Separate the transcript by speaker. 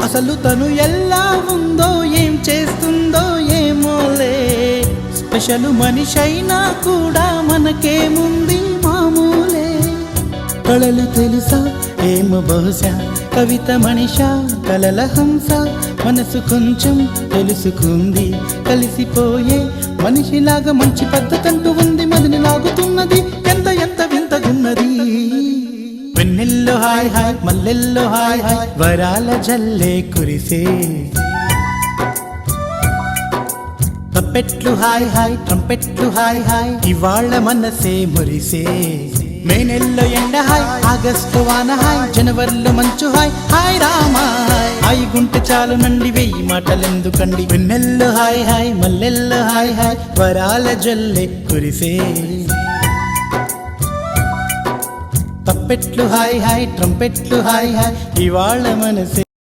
Speaker 1: అసలు తను ఎలా ఉందో ఏం చేస్తుందో ఏమోలే, స్పెషల్ మనిషైనా కూడా మనకేముంది మామూలే. కళలు తెలుసా ఏమో బహుశా, కవిత మనిషా కలల హంస, మనసు కొంచెం తెలుసుకుంది కలిసిపోయే మనిషిలాగా. మంచి పద్ధతంటూ ఉంది, మదిని లాగుతున్నది, ఎంత ఎంత వింతగున్నది. వెన్నెల్లో హాయ్ హాయ్, మల్లెల్లో హాయ్ హాయ్, వరాల జల్లే కురిసే. తప్పెట్లు హాయ్ హాయ్, ట్రంపెట్లు హాయ్ హాయ్, ఇవాళ మనసే మురిసే. మే నెలలో ఎండ హాయ్, ఆగస్టు వాన హాయ్, జనవరిలో మంచు హాయ్, హాయ్ రామా హాయ్. హాయ్ గుంటె చాలు నండి, వెయ్యి మాటలెందుకండి. వెన్నెల్లో హాయ్ హాయ్, మల్లెల్లో హాయ్ హాయ్, వరాల జల్లే కురిసే. తప్పెట్లు హాయ్ హాయ్, ట్రంపెట్లు హాయ్ హాయ్, ఇవాళ మనసే